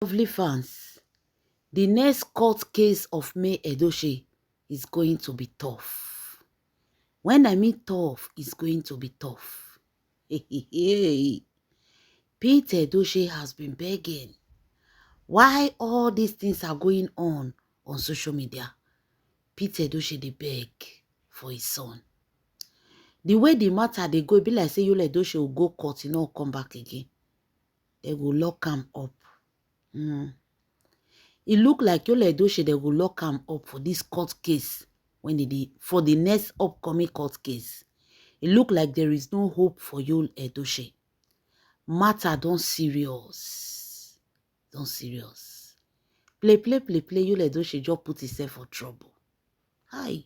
Lovely fans, the next court case of May Edochie is going to be tough. When I mean tough, it's going to be tough. Pete Edochie has been begging. Why all these things are going on social media? Pete Edochie dey beg for his son. The way the matter they go, be like say Yul Edochie will go court, come back again. They will lock him up. It look like Yul Edochie they will lock him up for this court case for the next upcoming court case. It look like there is no hope for Yul Edochie. Matter don't serious. Don't serious. Play. Yul Edochie just put himself for trouble. Hi.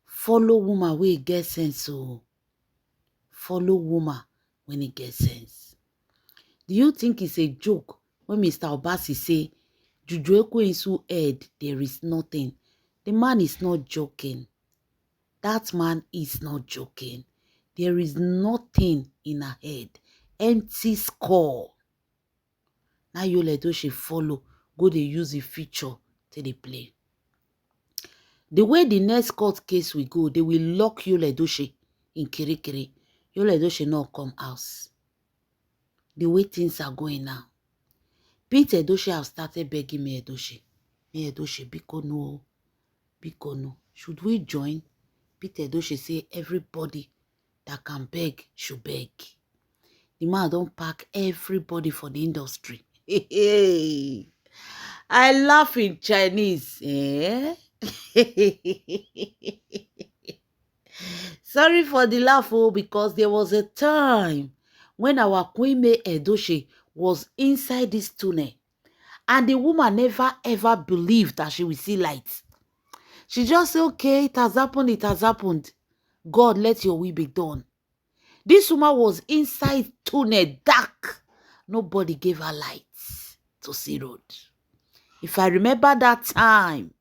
Follow woman when it get sense. So follow woman when it get sense. Do you think it's a joke when Mr. Obasi say Juju Ekwensu head there is nothing? The man is not joking. That man is not joking. There is nothing in her head. Empty skull. Now Yul Edochie follow. Go they use the feature till they play. The way the next court case will go, they will lock Yul Edochie in Kirikiri. Yul Edochie not come house. The way things are going now. Pete Edochie have started begging May Edochie. May Edochie, biko no. Should we join? Pete Edochie say everybody that can beg should beg. The man don't pack everybody for the industry. I laugh in Chinese. Eh? Sorry for the laugh, because there was a time when our Queen May Edochie was inside this tunnel, and the woman never ever believed that she will see light. She just said, okay, it has happened. God, let your will be done. This woman was inside tunnel, dark. Nobody gave her lights to see road. If I remember that time,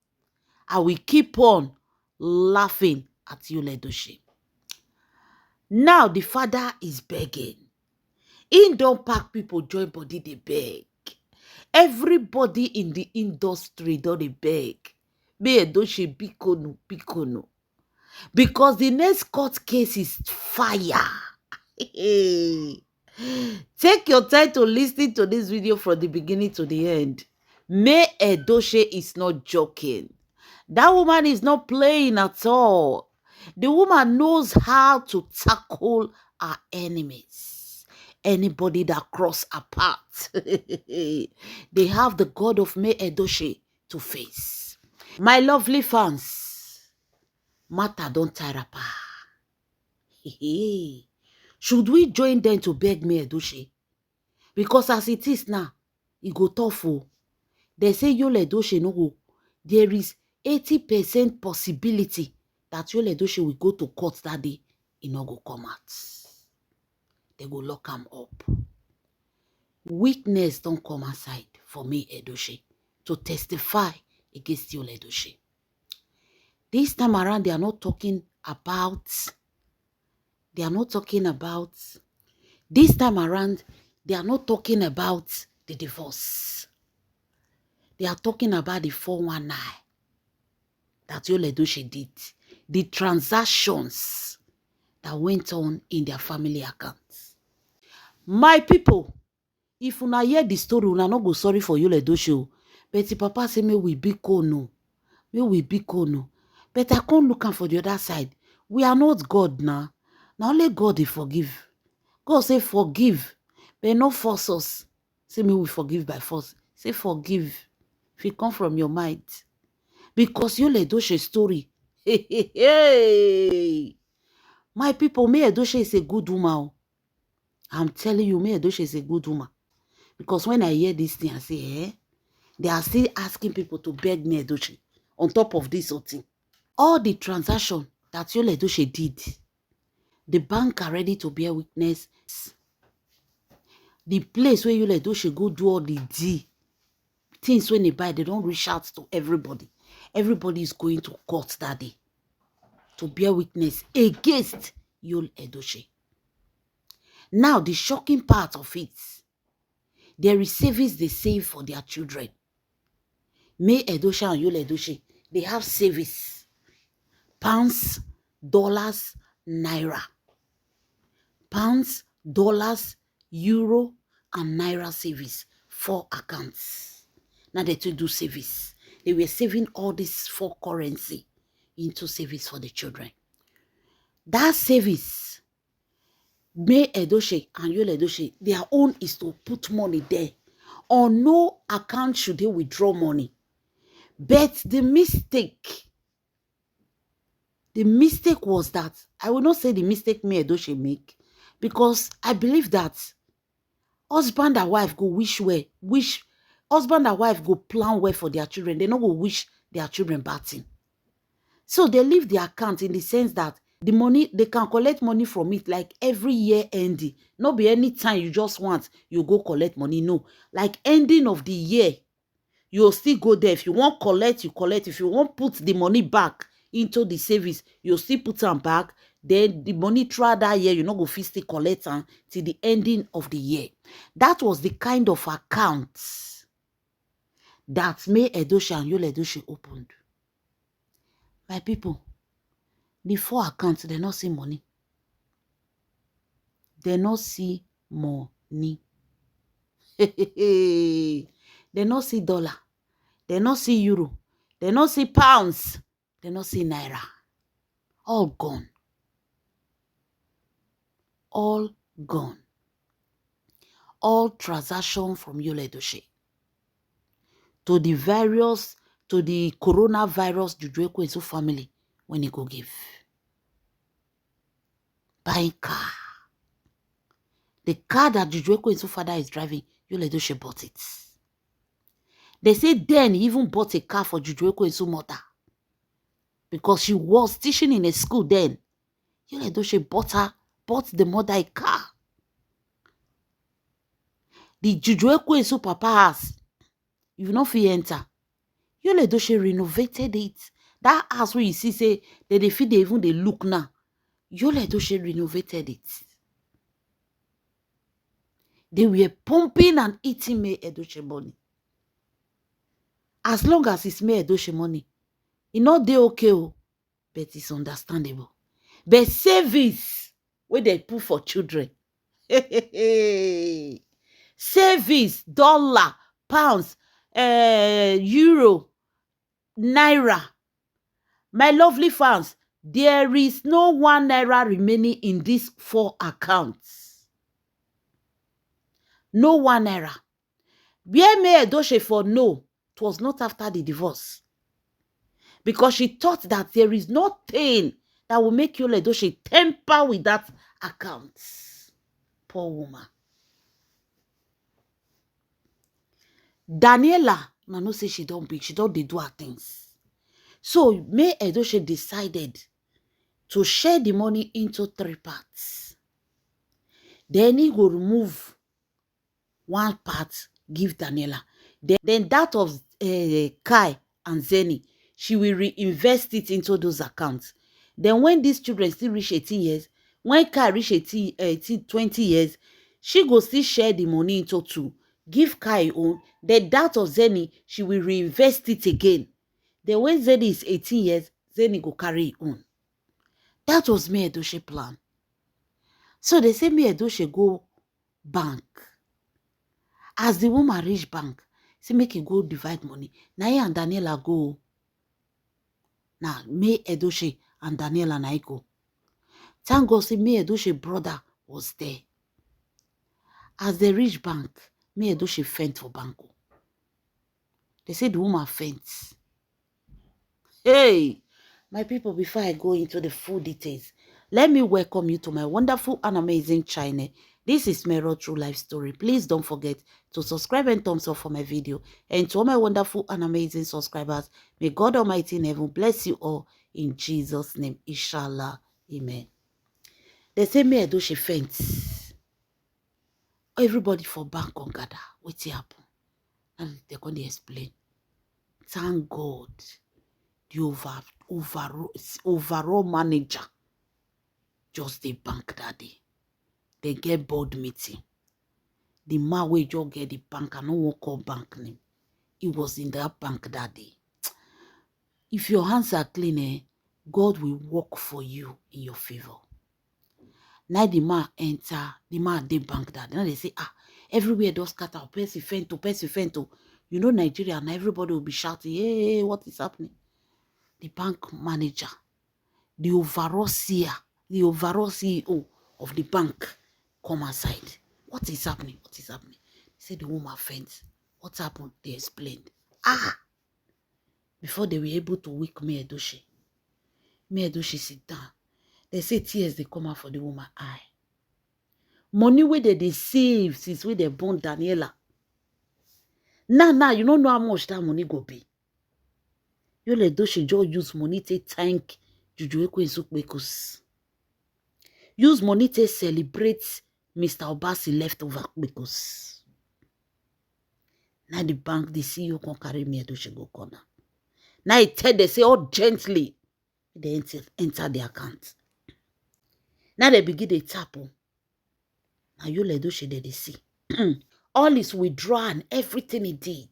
I will keep on laughing at Yul Edochie. Now the father is begging. He don't pack people join body, they beg. Everybody in the industry don't they beg. May Edochie biko no. Because the next court case is fire. Take your time to listen to this video from the beginning to the end. May Edochie is not joking. That woman is not playing at all. The woman knows how to tackle her enemies. Anybody that cross her path, they have the God of May Edochie to face. My lovely fans, matter don't tire pa. Should we join them to beg May Edochie? Because as it is now, it go tough. They say Yul Edochie no go. There is 80% possibility that Yul Edochie will go to court that day. He no go come out. They go lock him up. Witness don't come aside for May Edochie to testify against Yul Edochie. This time around, they are not talking about. This time around, they are not talking about the divorce. They are talking about the 419 that Yul Edochie did. The transactions that went on in their family accounts. My people, if una hear the story, una no go sorry for Yul Edochie. But the papa say, may we biko no. But I can't look for the other side. We are not God now. Now only God they forgive. God say forgive, but not force us. Say me we forgive by force. Say forgive if it come from your mind. Because Yul Edochie story. Hey. My people, May Edochie is a good woman. I'm telling you, May Edochie is a good woman. Because when I hear this thing, I say, they are still asking people to beg May Edochie on top of this whole thing. All the transaction that Yul Edochie did, the bank are ready to bear witness. The place where Yul Edochie go do all the things when they buy, they don't reach out to everybody. Everybody is going to court that day to bear witness against Yul Edochie. Now, the shocking part of it, There is savings they save for their children. May Edosha and Yul Edochie, they have savings. Pounds, dollars, naira. Pounds, dollars, euro, and naira savings. 4 accounts. Now they to do savings. They were saving all these 4 currency into savings for the children. That savings, May Edochie and Yul Edochie, their own is to put money there. On no account should they withdraw money. But the mistake was that, I will not say the mistake May Edochie make, because I believe that husband and wife go husband and wife go plan well for their children. They not go wish their children bad thing. So they leave the account in the sense that the money, they can collect money from it like every year ending. Not be any time you just want, you go collect money. No. Like ending of the year, you'll still go there. If you want collect, you collect. If you want put the money back into the savings, you'll still put them back. Then the money throughout that year, you're not going to still collect them till the ending of the year. That was the kind of accounts that May Edochie and Yul Edochie opened. My people, the 4 accounts, they not see money. They not see money. They not see dollar. They not see euro. They not see pounds. They not see naira. All gone. All gone. All transaction from Yul Edochie to the coronavirus Juju Ekwensu family when he go give. Buying car. The car that Juju Ekwensu father is driving, Yul Edochie bought it. They say then he even bought a car for Juju Ekwensu mother. Because she was teaching in a school then. Yul Edochie bought the mother a car. The Juju Ekwensu papa house, you know if you enter, Yul Edochie renovated it. That house where you see say they feel they look now. Yul Edochie renovated it. They were pumping and eating May Edochie money. As long as it's May Edochie money, it not they okay, but it's understandable. But savings where they put for children. Savings, dollar, pounds, euro, naira. My lovely fans, there is no 1 naira remaining in these 4 accounts. No 1 naira. Where May Edochie for no, it was not after the divorce. Because she thought that there is no pain that will make Yul Edochie temper with that account. Poor woman. Daniela, I know say she don't big, she don't do her things. So May Edochie decided to share the money into 3 parts. Then he will remove 1 part, give Daniela. Then that of Kai and Zeni, she will reinvest it into those accounts. Then when these children still reach 18 years, when Kai reach 20 years, she go still share the money into 2. Give Kai own. Then that of Zeni, she will reinvest it again. Then when Zeni is 18 years, Zeni go carry it on. That was May Edochie plan. So they say May Edochie go bank. As the woman reach bank, say make it go divide money. Now and Daniela go. Now May Edochie and Daniela na go. Thank God say May Edochie brother was there. As they reach bank, May Edochie faint for bank. They say the woman faints. Hey, my people, before I go into the full details, let me welcome you to my wonderful and amazing channel. This is Mero True Life Story. Please don't forget to subscribe and thumbs up for my video. And to all my wonderful and amazing subscribers, may God Almighty in heaven bless you all in Jesus' name. Inshallah. Amen. They say May Edochie faints. Everybody for bank on gather. What's happen? And they're going to explain. Thank God. The overall manager just the bank that day. They get board meeting. The man wey just get the bank, I no wan call bank name. He was in that bank that day. If your hands are clean, God will work for you in your favor. Now the man enter, the man dey bank that. Now they say, everywhere does scatter, Percy Fento. You know Nigeria, and everybody will be shouting, hey, what is happening? The bank manager, the overall CEO of the bank come aside. What is happening? What is happening? He said the woman faints. What happened? They explained. Before they were able to wake Mia Edochie sit down. They say tears they come out for the woman eye. Money where they save since where they born Daniela. Now, you don't know how much that money go be. Yul Edochie just use money to thank Juju Ekwe-Nsukbekus. Use money to celebrate Mr. Obasi leftover because now the bank, the CEO can carry Mia Edochie go corner. Now they say, gently, they enter the account. Now they begin to tap on. Now Yul Edochie they see. All his withdrawal and everything he did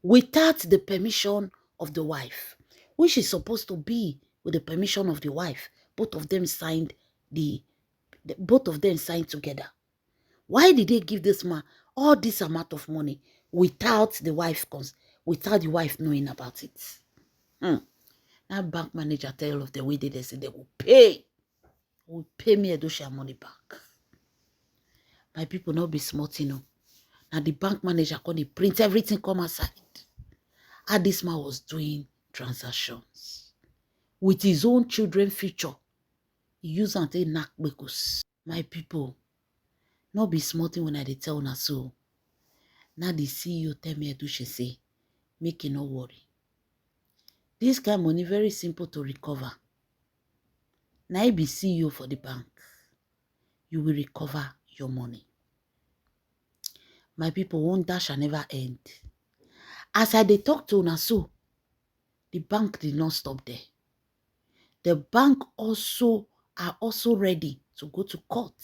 without the permission of the wife, which is supposed to be with the permission of the wife. Both of them signed together. Why did they give this man all this amount of money without the wife knowing about it? Now bank manager tell of the way they say they will pay Mia Edochie money back. My people not be smart, Now the bank manager can print everything come aside. How this man was doing transactions with his own children future. He used until knock because my people not be smarting when I tell una so. Now the CEO tell Mia Edochie say, make you no worry. This kind of money very simple to recover. Now I be CEO for the bank. You will recover your money. My people, wonder shall never end. As I talk to una so, the bank did not stop there. The bank are also ready to go to court.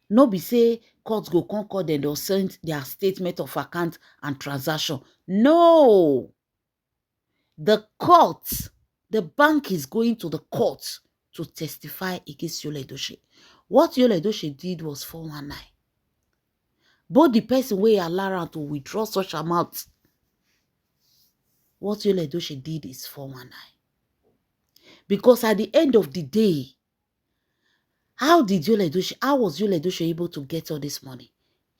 No be say courts go concord and they'll send their statement of account and transaction. No. The bank is going to the court to testify against Yul Edochie. What Yul Edochie did was 419. Both the person wey allow to withdraw such amount, what Yul Edochie did is 419. Because at the end of the day, how was Yul Edochie able to get all this money?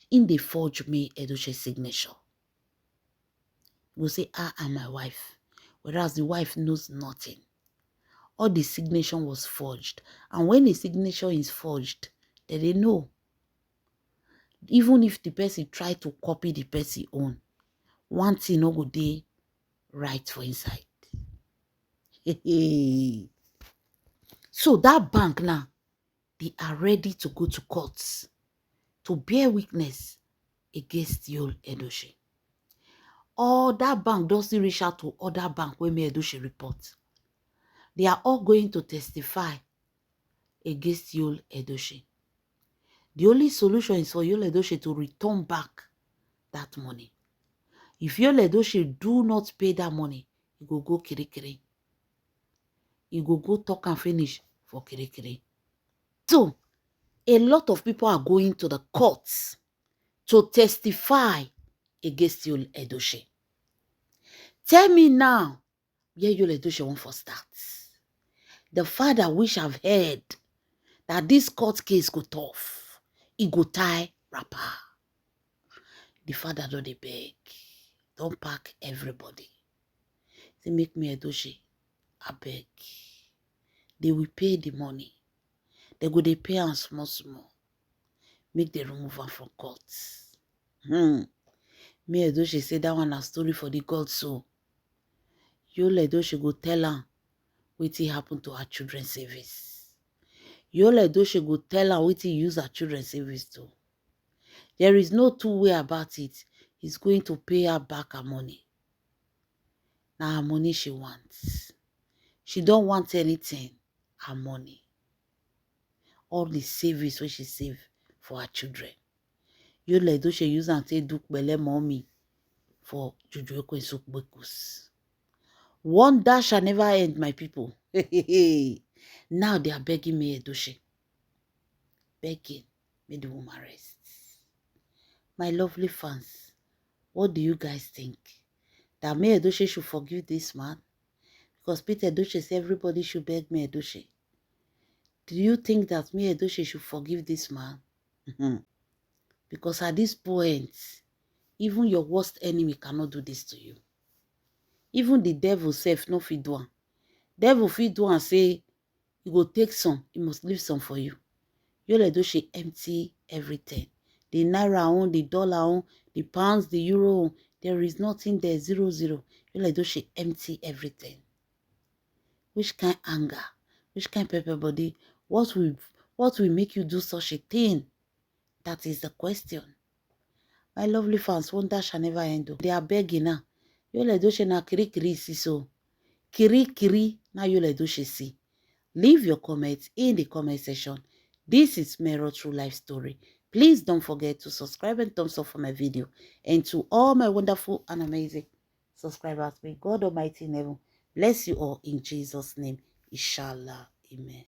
In the forge Mia Edochie signature. You will say, I'm my wife. Whereas the wife knows nothing. All the signature was forged. And when the signature is forged, they know. Even if the person try to copy the person own, one thing no go dey right for inside. So that bank now, they are ready to go to courts to bear witness against Yul Edochie. Or that bank doesn't reach out to other bank where Mia Edochie report. They are all going to testify against Yul Edochie. The only solution is for Yul Edochie to return back that money. If Yul Edochie do not pay that money, he go kirikiri. He go talk and finish for kirikiri. So, a lot of people are going to the courts to testify against Yul Edochie. Tell me now, where Yul Edochie want for start? The father wish I've heard that this court case go tough. He go tie wrapper. The father don't dey beg. Don't pack everybody. They make Mia Edochie I beg. They will pay the money. They go they pay am small. Make the remove am from court. Mia Edochie say that one a story for the gods so. Yul Edochie go tell am wetin happen to her children's service. Yul Edochie go tell her wetin use her children's service to. There is no two way about it. He's going to pay her back her money. Now her money she wants. She don't want anything. Her money. All the savings which she save for her children. Yul Edochie use am take do pele mommy for Juju Ekwensu. Wonder shall never end, my people. Now they are begging me, Edochie. Begging me the woman rest. My lovely fans, what do you guys think? That me Edochie should forgive this man? Because Peter Edochie said everybody should beg me Edochie. Do you think that me Edochie should forgive this man? Because at this point, even your worst enemy cannot do this to you. Even the devil self no fit do am. Devil fit do and say, you go take some, you must leave some for you. Yul Edochie empty everything. The naira on, the dollar on, the pounds, the euro on. There is nothing there, 0, 0. Yul Edochie empty everything. Which kind anger? Which kind pepper body? What will make you do such a thing? That is the question. My lovely fans, wonder shall never end. They are begging now. Yul Edochie na kiri see so. Kiri na Yul Edochie see. Leave your comments in the comment section. This is Mero True Life Story. Please don't forget to subscribe and thumbs up for my video. And to all my wonderful and amazing subscribers, may God Almighty in heaven bless you all in Jesus' name. Inshallah. Amen.